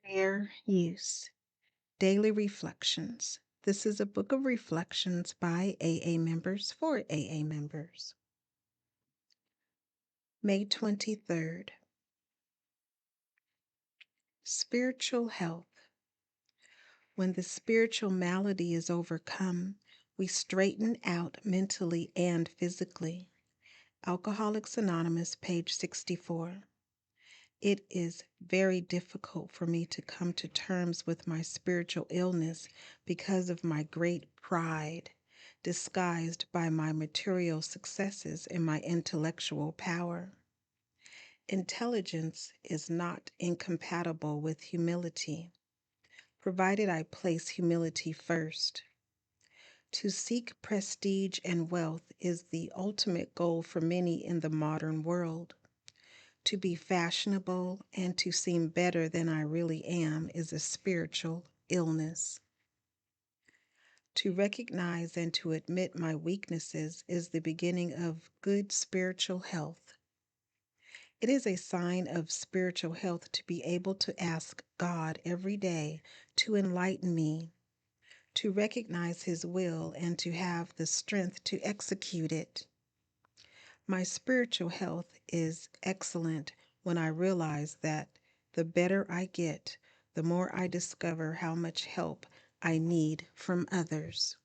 Fair use. Daily Reflections. This is a book of reflections by AA members for AA members. May 23rd. Spiritual health. When the spiritual malady is overcome, we straighten out mentally and physically. Alcoholics Anonymous, page 64. It is very difficult for me to come to terms with my spiritual illness because of my great pride, disguised by my material successes and my intellectual power. Intelligence is not incompatible with humility, provided I place humility first. To seek prestige and wealth is the ultimate goal for many in the modern world. To be fashionable and to seem better than I really am is a spiritual illness. To recognize and to admit my weaknesses is the beginning of good spiritual health. It is a sign of spiritual health to be able to ask God every day to enlighten me, to recognize His will, and to have the strength to execute it. My spiritual health is excellent when I realize that the better I get, the more I discover how much help I need from others.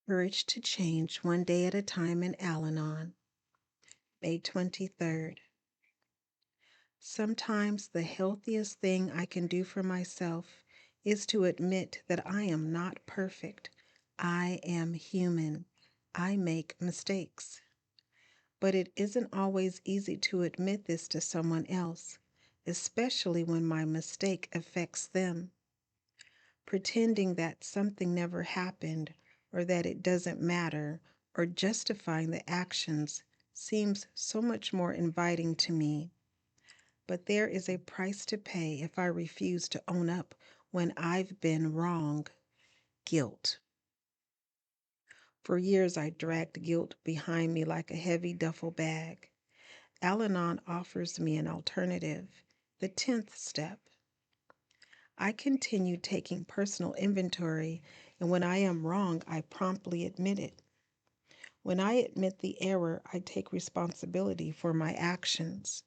Courage to Change One Day at a Time in Al-Anon, May 23rd. Sometimes the healthiest thing I can do for myself is to admit that I am not perfect. I am human. I make mistakes. But it isn't always easy to admit this to someone else, especially when my mistake affects them. Pretending that something never happened or that it doesn't matter or justifying the actions seems so much more inviting to me. But there is a price to pay if I refuse to own up when I've been wrong. Guilt. For years I dragged guilt behind me like a heavy duffel bag. Al-Anon offers me an alternative, the 10th step. I continue taking personal inventory, and when I am wrong, I promptly admit it. When I admit the error, I take responsibility for my actions.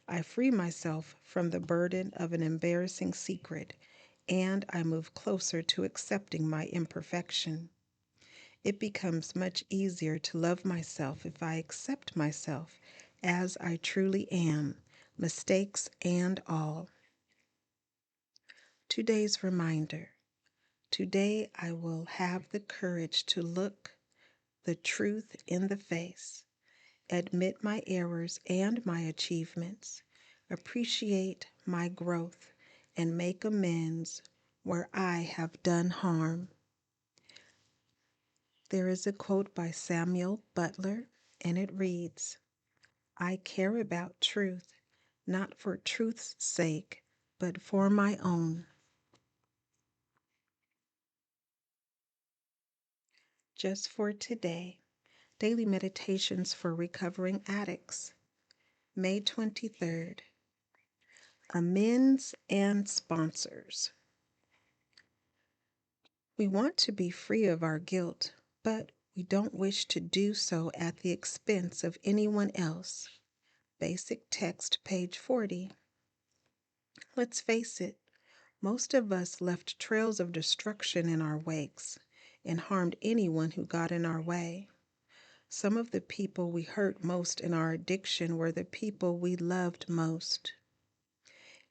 I free myself from the burden of an embarrassing secret, and I move closer to accepting my imperfection. It becomes much easier to love myself if I accept myself as I truly am, mistakes and all. Today's reminder. Today I will have the courage to look the truth in the face, admit my errors and my achievements, appreciate my growth, and make amends where I have done harm. There is a quote by Samuel Butler, and it reads, I care about truth, not for truth's sake, but for my own. Just for today, Daily Meditations for Recovering Addicts, May 23rd. Amends and sponsors. We want to be free of our guilt, but we don't wish to do so at the expense of anyone else. Basic text, page 40. Let's face it, most of us left trails of destruction in our wakes and harmed anyone who got in our way. Some of the people we hurt most in our addiction were the people we loved most.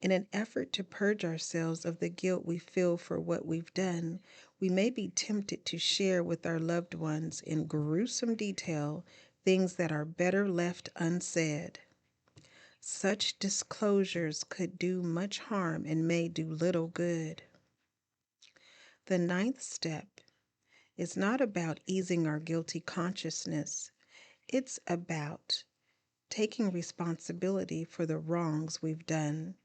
In an effort to purge ourselves of the guilt we feel for what we've done, we may be tempted to share with our loved ones in gruesome detail things that are better left unsaid. Such disclosures could do much harm and may do little good. The 9th step is not about easing our guilty consciousness. It's about taking responsibility for the wrongs we've done.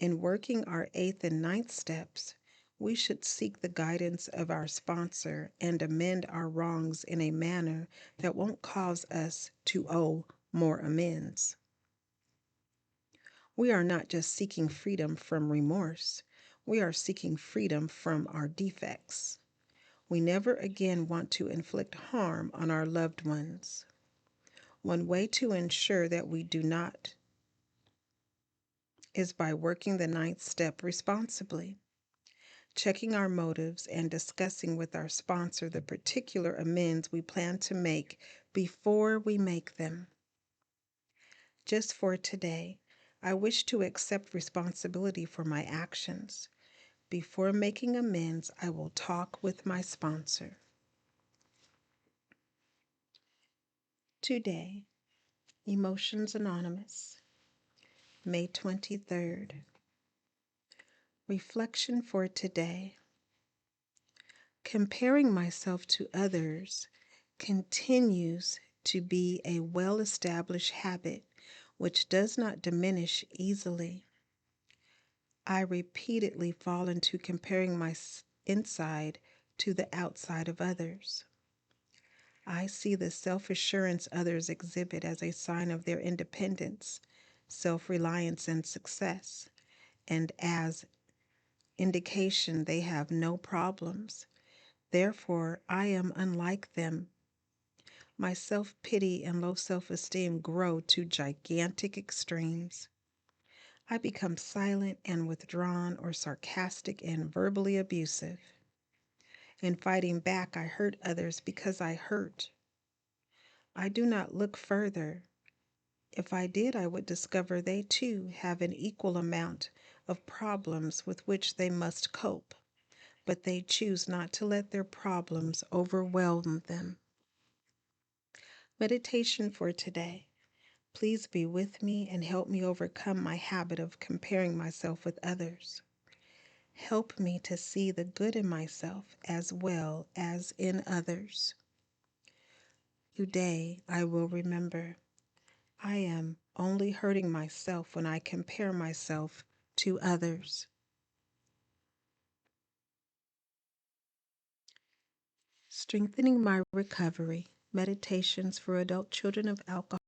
In working our 8th and 9th steps, we should seek the guidance of our sponsor and amend our wrongs in a manner that won't cause us to owe more amends. We are not just seeking freedom from remorse, we are seeking freedom from our defects. We never again want to inflict harm on our loved ones. One way to ensure that we do not is by working the ninth step responsibly, checking our motives and discussing with our sponsor the particular amends we plan to make before we make them. Just for today, I wish to accept responsibility for my actions. Before making amends, I will talk with my sponsor. Today, Emotions Anonymous, May 23rd. Reflection for today. Comparing myself to others continues to be a well-established habit which does not diminish easily. I repeatedly fall into comparing my inside to the outside of others. I see the self-assurance others exhibit as a sign of their independence, self-reliance, and success, and as indication they have no problems. Therefore, I am unlike them. My self-pity and low self-esteem grow to gigantic extremes. I become silent and withdrawn or sarcastic and verbally abusive. In fighting back, I hurt others because I hurt. I do not look further. If I did, I would discover they too have an equal amount of problems with which they must cope, but they choose not to let their problems overwhelm them. Meditation for today. Please be with me and help me overcome my habit of comparing myself with others. Help me to see the good in myself as well as in others. Today, I will remember I am only hurting myself when I compare myself to others. Strengthening my recovery. Meditations for adult children of alcohol